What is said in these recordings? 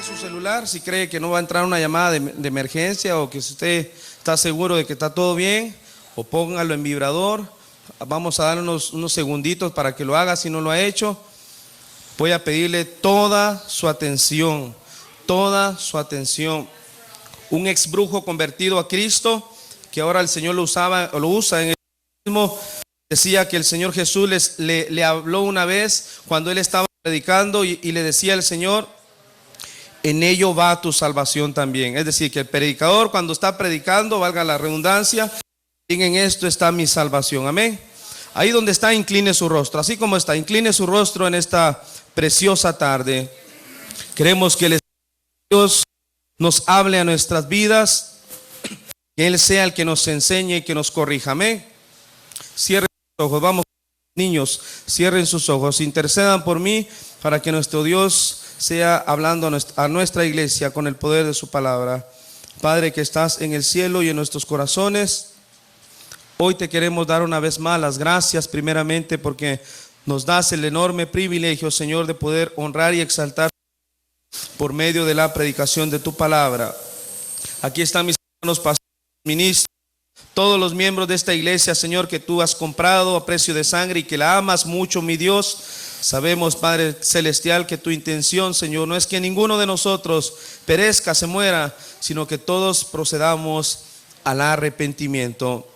su celular si cree que no va a entrar una llamada de emergencia, o que si usted está seguro de que está todo bien, o póngalo en vibrador. Vamos a dar unos segunditos para que lo haga si no lo ha hecho. Voy a pedirle toda su atención, toda su atención. Un ex brujo convertido a Cristo, que ahora el Señor lo usa en el mismo. Decía que el Señor Jesús le habló una vez cuando él estaba predicando y le decía al Señor: en ello va tu salvación también. Es decir, que el predicador, cuando está predicando, valga la redundancia, en esto está mi salvación. Amén. Ahí donde está, incline su rostro. Así como está, incline su rostro en esta preciosa tarde. Queremos que el Dios nos hable a nuestras vidas, que Él sea el que nos enseñe y que nos corrija. Amén. Cierren sus ojos. Vamos, niños, cierren sus ojos. Intercedan por mí para que nuestro Dios sea hablando a nuestra iglesia con el poder de su palabra. Padre que estás en el cielo y en nuestros corazones, hoy te queremos dar una vez más las gracias, primeramente porque nos das el enorme privilegio, Señor, de poder honrar y exaltar por medio de la predicación de tu palabra. Aquí están mis hermanos pastores, ministros, todos los miembros de esta iglesia, Señor, que tú has comprado a precio de sangre y que la amas mucho, mi Dios. Sabemos, Padre Celestial, que tu intención, Señor, no es que ninguno de nosotros perezca, se muera, sino que todos procedamos al arrepentimiento.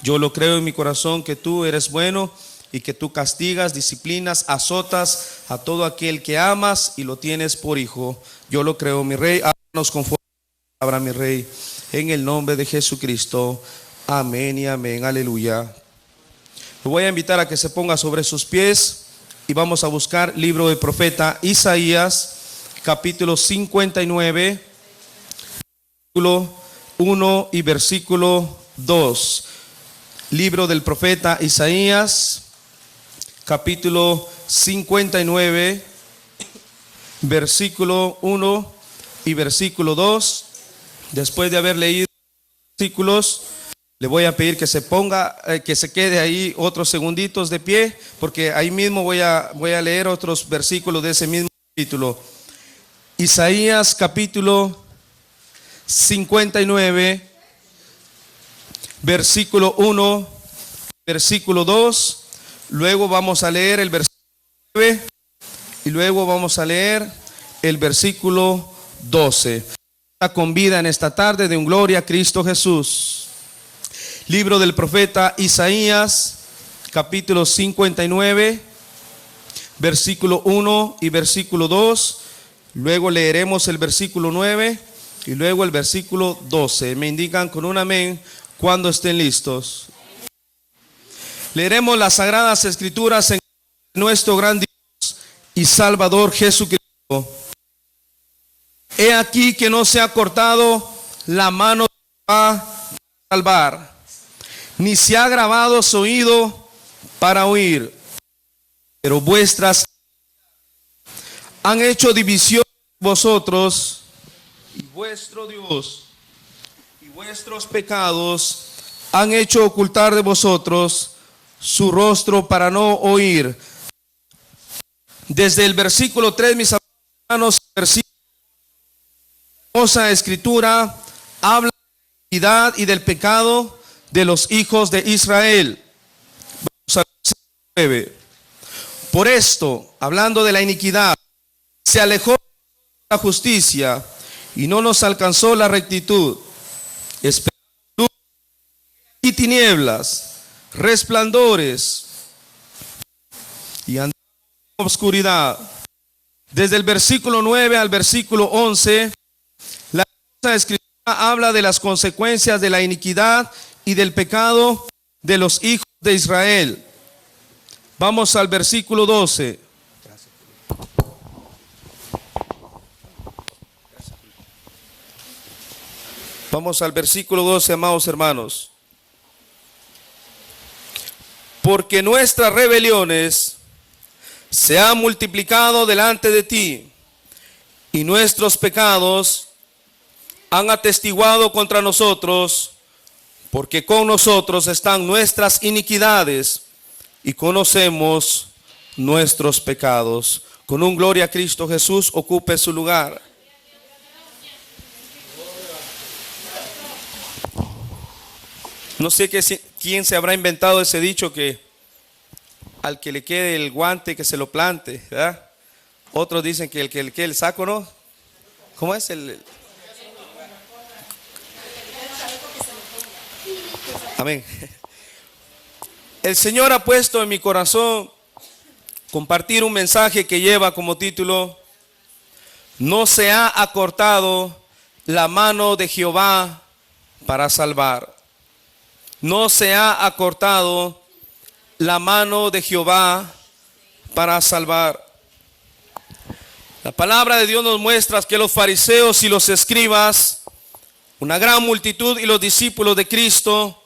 Yo lo creo en mi corazón que tú eres bueno y que tú castigas, disciplinas, azotas a todo aquel que amas y lo tienes por hijo. Yo lo creo, mi Rey. Háblanos conforme a tu palabra, mi Rey, en el nombre de Jesucristo. Amén y amén. Aleluya. Lo voy a invitar a que se ponga sobre sus pies y vamos a buscar libro del profeta Isaías, capítulo 59, versículo 1 y versículo 2. Libro del profeta Isaías, capítulo 59, versículo 1 y versículo 2. Después de haber leído versículos, le voy a pedir que se ponga, que se quede ahí otros segunditos de pie, porque ahí mismo voy a leer otros versículos de ese mismo capítulo. Isaías capítulo 59, versículo 1, versículo 2. Luego vamos a leer el versículo 9 y luego vamos a leer el versículo 12. Con vida en esta tarde de un gloria a Cristo Jesús. Libro del profeta Isaías, capítulo 59, versículo 1 y versículo 2. Luego leeremos el versículo 9 y luego el versículo 12. Me indican con un amén cuando estén listos. Leeremos las sagradas escrituras en nuestro gran Dios y Salvador Jesucristo. He aquí que no se ha cortado la mano de Jehová para salvar, ni se ha agravado su oído para oír, pero vuestras han hecho división vosotros y vuestro Dios, y vuestros pecados han hecho ocultar de vosotros su rostro para no oír. Desde el versículo 3, mis hermanos, hermosa escritura habla de la iniquidad y del pecado de los hijos de Israel. Vamos al versículo 9. Por esto, hablando de la iniquidad, se alejó la justicia y no nos alcanzó la rectitud. Esperamos luz y tinieblas, resplandores y andamos en oscuridad. Desde el versículo 9 al versículo 11, la escritura habla de las consecuencias de la iniquidad y del pecado de los hijos de Israel. Vamos al versículo 12. Vamos al versículo 12, amados hermanos. Porque nuestras rebeliones se han multiplicado delante de ti, y nuestros pecados han atestiguado contra nosotros, porque con nosotros están nuestras iniquidades y conocemos nuestros pecados. Con un gloria a Cristo Jesús, ocupe su lugar. No sé quién se habrá inventado ese dicho que al que le quede el guante que se lo plante, ¿verdad? Otros dicen que el que le quede el saco, ¿no? ¿Cómo es el? Amén. El Señor ha puesto en mi corazón compartir un mensaje que lleva como título: no se ha acortado la mano de Jehová para salvar. No se ha acortado la mano de Jehová para salvar. La palabra de Dios nos muestra que los fariseos y los escribas, una gran multitud y los discípulos de Cristo,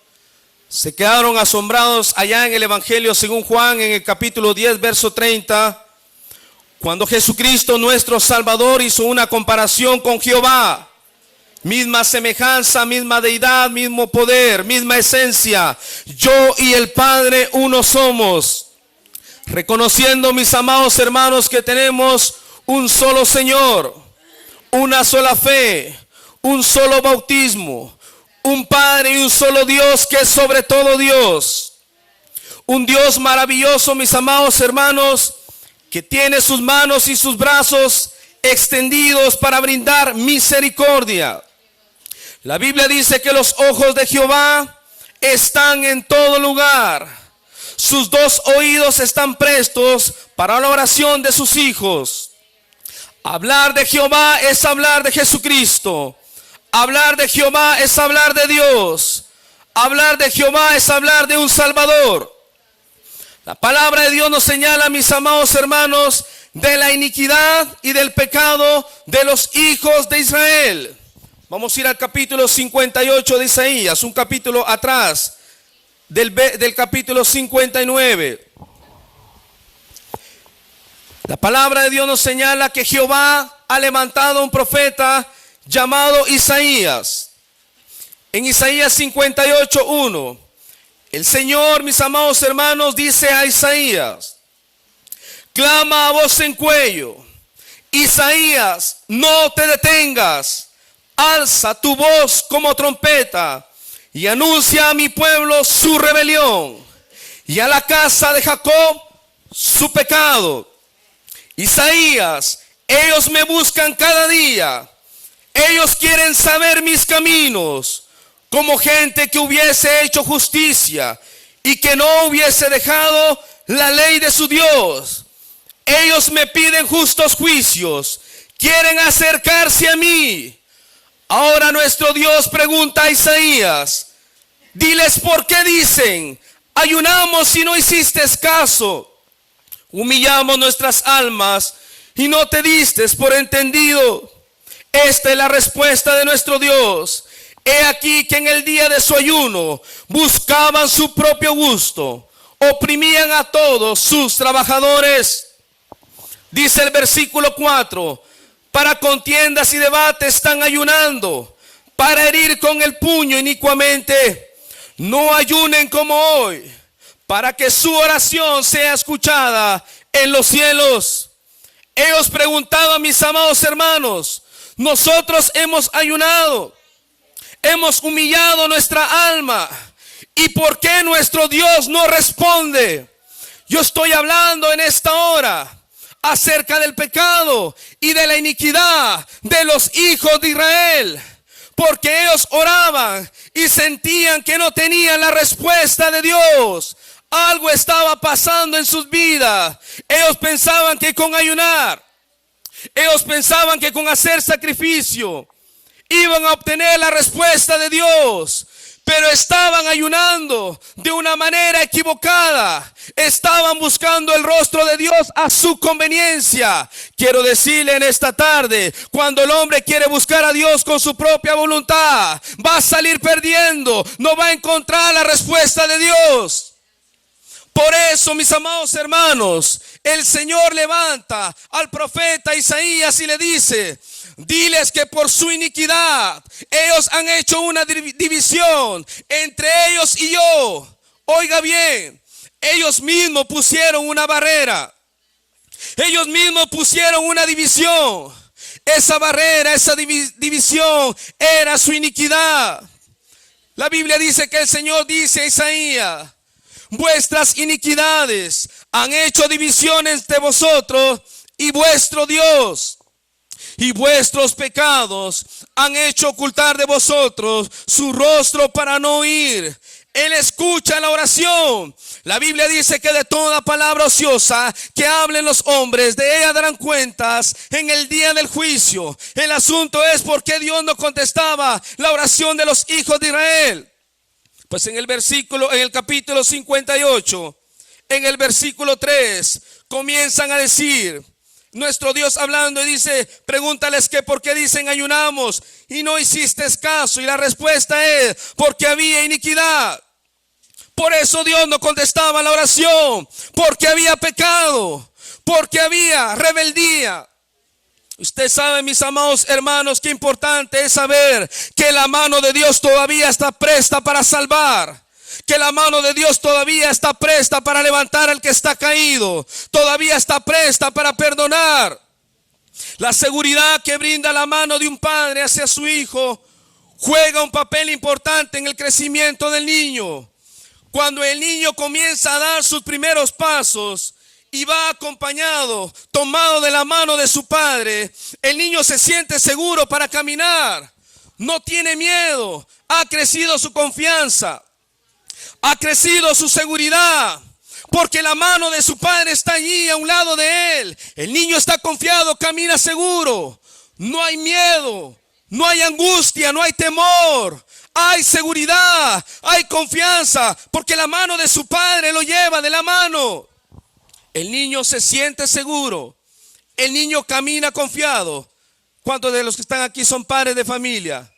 se quedaron asombrados allá en el Evangelio según Juan, en el capítulo 10, verso 30, cuando Jesucristo nuestro Salvador hizo una comparación con Jehová. Misma semejanza, misma deidad, mismo poder, misma esencia. Yo y el Padre uno somos. Reconociendo, mis amados hermanos, que tenemos un solo Señor, una sola fe, un solo bautismo, un Padre y un solo Dios que es sobre todo Dios. Un Dios maravilloso, mis amados hermanos, que tiene sus manos y sus brazos extendidos para brindar misericordia. La Biblia dice que los ojos de Jehová están en todo lugar. Sus dos oídos están prestos para la oración de sus hijos. Hablar de Jehová es hablar de Jesucristo. Hablar de Jehová es hablar de Dios. Hablar de Jehová es hablar de un Salvador. La palabra de Dios nos señala, mis amados hermanos, de la iniquidad y del pecado de los hijos de Israel. Vamos a ir al capítulo 58 de Isaías, un capítulo atrás del capítulo 59. La palabra de Dios nos señala que Jehová ha levantado un profeta llamado Isaías. En Isaías 58:1, el Señor, mis amados hermanos, dice a Isaías: clama a voz en cuello, Isaías, no te detengas. Alza tu voz como trompeta y anuncia a mi pueblo su rebelión y a la casa de Jacob su pecado. Isaías, ellos me buscan cada día. Ellos quieren saber mis caminos, como gente que hubiese hecho justicia y que no hubiese dejado la ley de su Dios. Ellos me piden justos juicios, quieren acercarse a mí. Ahora nuestro Dios pregunta a Isaías: diles por qué dicen, ayunamos y no hiciste caso, humillamos nuestras almas y no te diste por entendido. Esta es la respuesta de nuestro Dios. He aquí que en el día de su ayuno buscaban su propio gusto, oprimían a todos sus trabajadores. Dice el versículo 4: para contiendas y debates están ayunando, para herir con el puño inicuamente. No ayunen como hoy, para que su oración sea escuchada en los cielos. Ellos preguntaban, mis amados hermanos: nosotros hemos ayunado, hemos humillado nuestra alma, ¿y por qué nuestro Dios no responde? Yo estoy hablando en esta hora acerca del pecado y de la iniquidad de los hijos de Israel, porque ellos oraban y sentían que no tenían la respuesta de Dios. Algo estaba pasando en sus vidas. Ellos pensaban que con ayunar, ellos pensaban que con hacer sacrificio iban a obtener la respuesta de Dios, pero estaban ayunando de una manera equivocada. Estaban buscando el rostro de Dios a su conveniencia. Quiero decirle en esta tarde, cuando el hombre quiere buscar a Dios con su propia voluntad, va a salir perdiendo, no va a encontrar la respuesta de Dios. Por eso, mis amados hermanos, el Señor levanta al profeta Isaías y le dice: diles que por su iniquidad ellos han hecho una división entre ellos y yo. Oiga bien, ellos mismos pusieron una barrera. Ellos mismos pusieron una división. Esa barrera, esa división era su iniquidad. La Biblia dice que el Señor dice a Isaías: vuestras iniquidades han hecho divisiones de vosotros y vuestro Dios, y vuestros pecados han hecho ocultar de vosotros su rostro para no oír. Él escucha la oración. La Biblia dice que de toda palabra ociosa que hablen los hombres, de ella darán cuentas en el día del juicio. El asunto es por qué Dios no contestaba la oración de los hijos de Israel. Pues en el capítulo 58, en el versículo 3, comienzan a decir, nuestro Dios hablando, y dice: pregúntales que por qué dicen ayunamos y no hiciste caso. Y la respuesta es: porque había iniquidad. Por eso Dios no contestaba la oración, porque había pecado, porque había rebeldía. Usted sabe, mis amados hermanos, qué importante es saber que la mano de Dios todavía está presta para salvar. Que la mano de Dios todavía está presta para levantar al que está caído. Todavía está presta para perdonar. La seguridad que brinda la mano de un padre hacia su hijo juega un papel importante en el crecimiento del niño. Cuando el niño comienza a dar sus primeros pasos y va acompañado, tomado de la mano de su padre, el niño se siente seguro para caminar. No tiene miedo. Ha crecido su confianza. Ha crecido su seguridad, porque la mano de su padre está allí a un lado de él. El niño está confiado, camina seguro. No hay miedo, no hay angustia, no hay temor. Hay seguridad, hay confianza, porque la mano de su padre lo lleva de la mano. El niño se siente seguro. El niño camina confiado. ¿Cuántos de los que están aquí son padres de familia?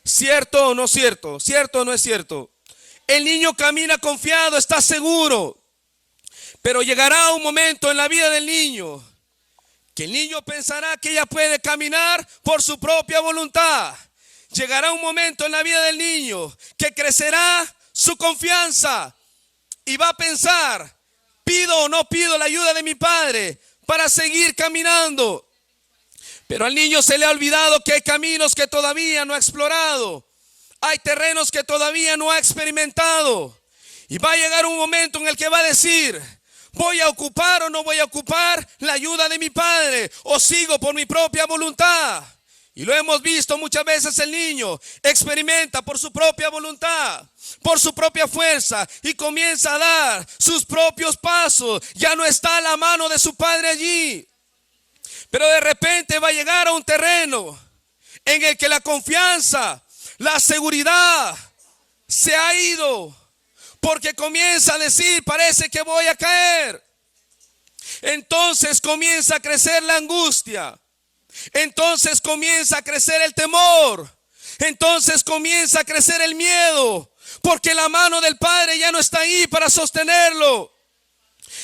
¿Cierto o no cierto? ¿Cierto o no es cierto? El niño camina confiado, está seguro. Pero llegará un momento en la vida del niño que el niño pensará que ya puede caminar por su propia voluntad. Llegará un momento en la vida del niño que crecerá su confianza y va a pensar: ¿pido o no pido la ayuda de mi padre para seguir caminando? Pero al niño se le ha olvidado que hay caminos que todavía no ha explorado. Hay terrenos que todavía no ha experimentado. Y va a llegar un momento en el que va a decir: ¿voy a ocupar o no voy a ocupar la ayuda de mi padre? ¿O sigo por mi propia voluntad? Y lo hemos visto muchas veces, el niño experimenta por su propia voluntad, por su propia fuerza, y comienza a dar sus propios pasos. Ya no está la mano de su padre allí. Pero de repente va a llegar a un terreno en el que la confianza, la seguridad se ha ido, porque comienza a decir: parece que voy a caer. Entonces comienza a crecer la angustia. Entonces comienza a crecer el temor. Entonces comienza a crecer el miedo, porque la mano del padre ya no está ahí para sostenerlo.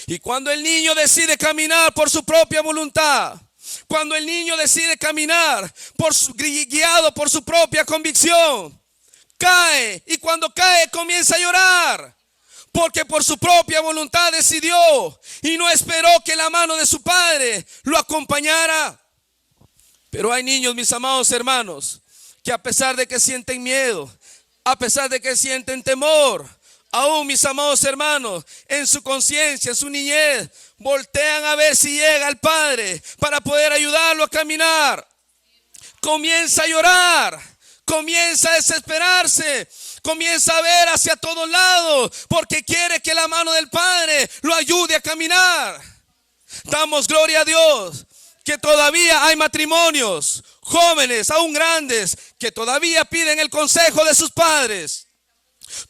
Y cuando el niño decide caminar por su propia voluntad, cuando el niño decide caminar guiado por su propia convicción, cae. Y cuando cae comienza a llorar, porque por su propia voluntad decidió y no esperó que la mano de su padre lo acompañara. Pero hay niños, mis amados hermanos, que a pesar de que sienten miedo, a pesar de que sienten temor, aún, mis amados hermanos, en su conciencia, en su niñez, voltean a ver si llega el padre para poder ayudarlo a caminar. Comienza a llorar, comienza a desesperarse, comienza a ver hacia todos lados, porque quiere que la mano del padre lo ayude a caminar. Damos gloria a Dios que todavía hay matrimonios, jóvenes, aún grandes, que todavía piden el consejo de sus padres.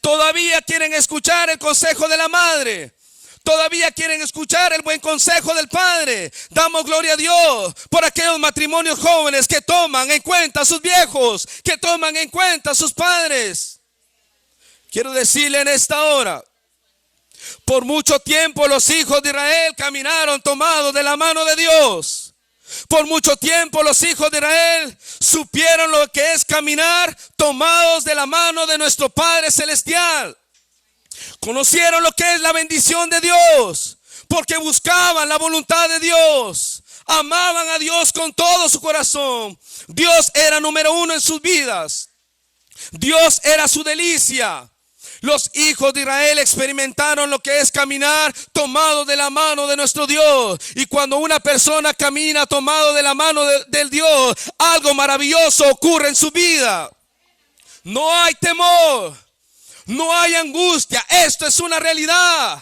Todavía quieren escuchar el consejo de la madre. Todavía quieren escuchar el buen consejo del padre. Damos gloria a Dios por aquellos matrimonios jóvenes que toman en cuenta a sus viejos, que toman en cuenta a sus padres. Quiero decirle en esta hora: por mucho tiempo los hijos de Israel caminaron tomados de la mano de Dios. Por mucho tiempo los hijos de Israel supieron lo que es caminar tomados de la mano de nuestro Padre Celestial. Conocieron lo que es la bendición de Dios, porque buscaban la voluntad de Dios. Amaban a Dios con todo su corazón. Dios era número uno en sus vidas. Dios era su delicia. Los hijos de Israel experimentaron lo que es caminar tomado de la mano de nuestro Dios. Y cuando una persona camina tomado de la mano del Dios, algo maravilloso ocurre en su vida. No hay temor, no hay angustia. Esto es una realidad.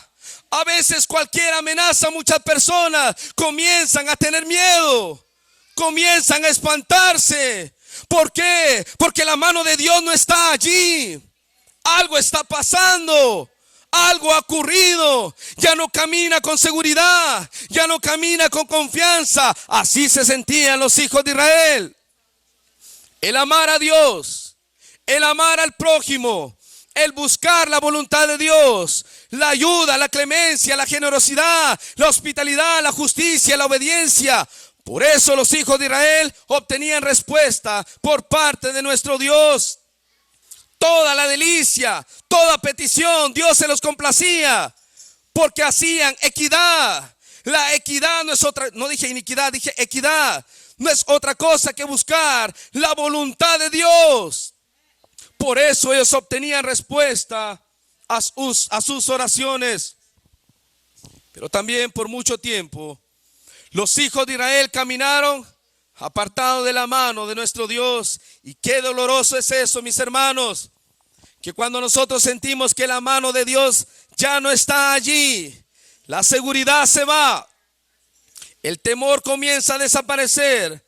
A veces cualquier amenaza a muchas personas comienzan a tener miedo, comienzan a espantarse. ¿Por qué? Porque la mano de Dios no está allí. Algo está pasando, algo ha ocurrido. Ya no camina con seguridad, ya no camina con confianza. Así se sentían los hijos de Israel. El amar a Dios, el amar al prójimo, el buscar la voluntad de Dios, la ayuda, la clemencia, la generosidad, la hospitalidad, la justicia, la obediencia. Por eso los hijos de Israel obtenían respuesta por parte de nuestro Dios. Toda la delicia, toda petición, Dios se los complacía, porque hacían equidad. La equidad no es otra, no dije iniquidad, dije equidad. No es otra cosa que buscar la voluntad de Dios. Por eso ellos obtenían respuesta a sus oraciones. Pero también por mucho tiempo, los hijos de Israel caminaron apartados de la mano de nuestro Dios. Y qué doloroso es eso, mis hermanos, que cuando nosotros sentimos que la mano de Dios ya no está allí, la seguridad se va, el temor comienza a desaparecer,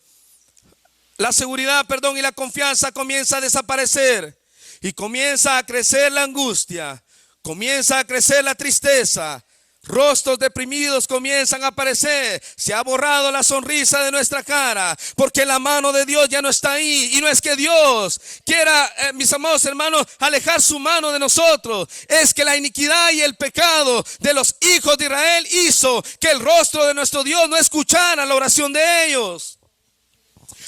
la seguridad, y la confianza comienza a desaparecer, y comienza a crecer la angustia, comienza a crecer la tristeza. Rostros deprimidos comienzan a aparecer. Se ha borrado la sonrisa de nuestra cara, porque la mano de Dios ya no está ahí. Y no es que Dios quiera, mis amados hermanos, alejar su mano de nosotros. Es que la iniquidad y el pecado de los hijos de Israel hizo que el rostro de nuestro Dios no escuchara la oración de ellos.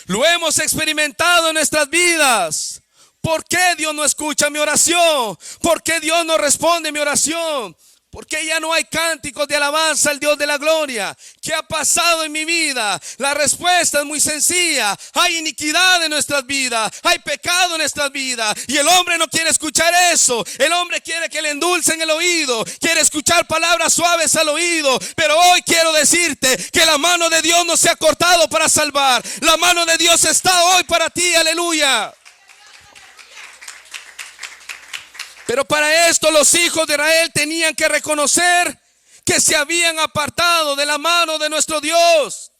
Lo hemos experimentado en nuestras vidas. ¿Por qué Dios no escucha mi oración? ¿Por qué Dios no responde mi oración? ¿Por qué ya no hay cánticos de alabanza al Dios de la gloria? ¿Qué ha pasado en mi vida? La respuesta es muy sencilla. Hay iniquidad en nuestras vidas, hay pecado en nuestras vidas, y el hombre no quiere escuchar eso. El hombre quiere que le endulcen el oído, quiere escuchar palabras suaves al oído. Pero hoy quiero decirte que la mano de Dios no se ha cortado para salvar. La mano de Dios está hoy para ti, aleluya. Pero para esto los hijos de Israel tenían que reconocer que se habían apartado de la mano de nuestro Dios.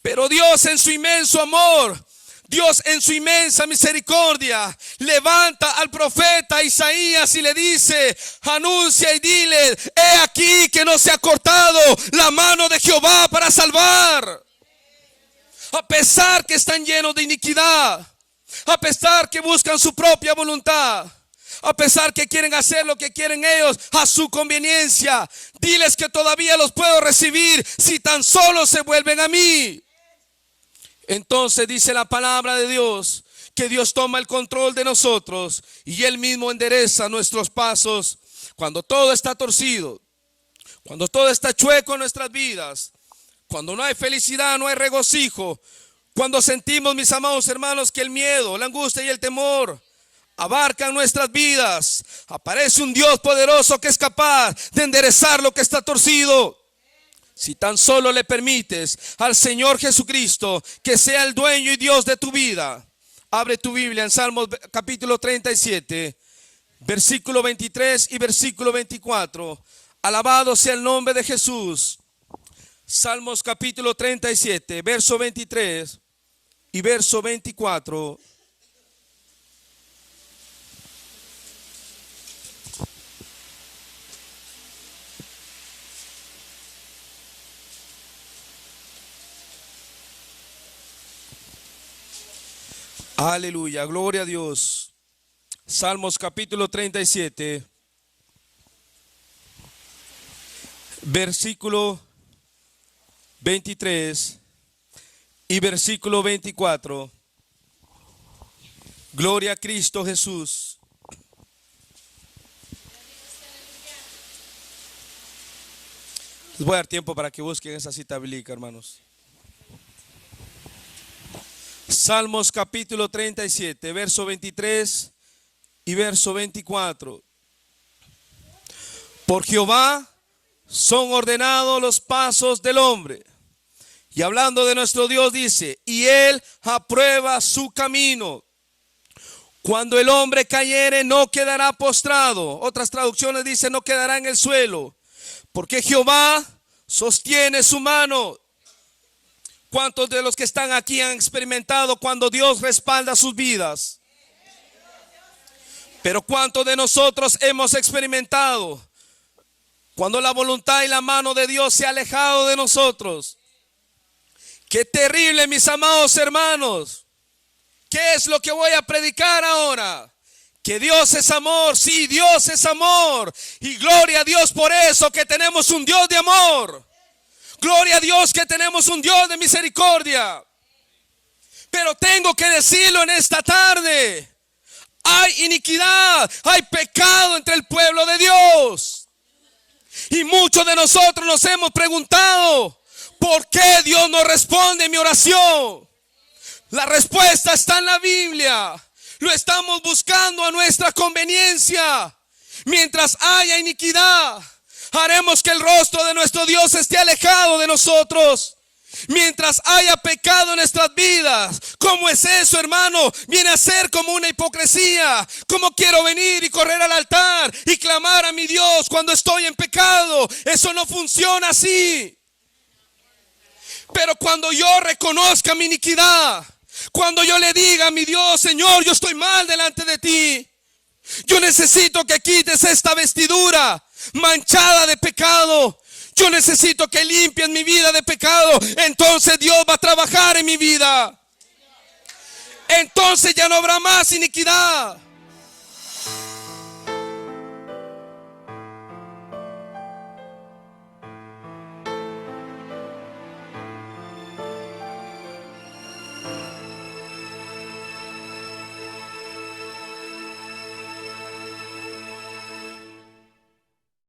Pero Dios en su inmenso amor, Dios en su inmensa misericordia, levanta al profeta Isaías y le dice: anuncia y dile, he aquí que no se ha cortado la mano de Jehová para salvar. A pesar que están llenos de iniquidad, a pesar que buscan su propia voluntad, a pesar que quieren hacer lo que quieren ellos a su conveniencia, diles que todavía los puedo recibir si tan solo se vuelven a mí. Entonces dice la palabra de Dios que Dios toma el control de nosotros y Él mismo endereza nuestros pasos. Cuando todo está torcido, cuando todo está chueco en nuestras vidas, cuando no hay felicidad, no hay regocijo, cuando sentimos, mis amados hermanos, que el miedo, la angustia y el temor abarcan nuestras vidas, aparece un Dios poderoso que es capaz de enderezar lo que está torcido. Si tan solo le permites al Señor Jesucristo que sea el dueño y Dios de tu vida. Abre tu Biblia en Salmos capítulo 37, versículo 23 y versículo 24. Alabado sea el nombre de Jesús. Salmos capítulo 37, verso 23 y verso 24. Aleluya, gloria a Dios. Salmos capítulo 37, versículo 23 y versículo 24. Gloria a Cristo Jesús. Les voy a dar tiempo para que busquen esa cita bíblica, hermanos. Salmos capítulo 37, verso 23 y verso 24. Por Jehová son ordenados los pasos del hombre. Y hablando de nuestro Dios dice, y Él aprueba su camino. Cuando el hombre cayere no quedará postrado. Otras traducciones dicen no quedará en el suelo. Porque Jehová sostiene su mano. ¿Cuántos de los que están aquí han experimentado cuando Dios respalda sus vidas? Pero ¿cuántos de nosotros hemos experimentado cuando la voluntad y la mano de Dios se ha alejado de nosotros? Qué terrible, mis amados hermanos. ¿Qué es lo que voy a predicar ahora? Que Dios es amor. Sí, Dios es amor. Y gloria a Dios por eso, que tenemos un Dios de amor. Gloria a Dios que tenemos un Dios de misericordia. Pero tengo que decirlo en esta tarde. Hay iniquidad, hay pecado entre el pueblo de Dios. Y muchos de nosotros nos hemos preguntado, ¿por qué Dios no responde mi oración? La respuesta está en la Biblia. Lo estamos buscando a nuestra conveniencia. Mientras haya iniquidad, haremos que el rostro de nuestro Dios esté alejado de nosotros. Mientras haya pecado en nuestras vidas, ¿cómo es eso, hermano? Viene a ser como una hipocresía. ¿Cómo quiero venir y correr al altar y clamar a mi Dios cuando estoy en pecado? Eso no funciona así. Pero cuando yo reconozca mi iniquidad, cuando yo le diga a mi Dios, Señor, yo estoy mal delante de ti, yo necesito que quites esta vestidura manchada de pecado. Yo necesito que limpies mi vida de pecado. Entonces Dios va a trabajar en mi vida. Entonces ya no habrá más iniquidad.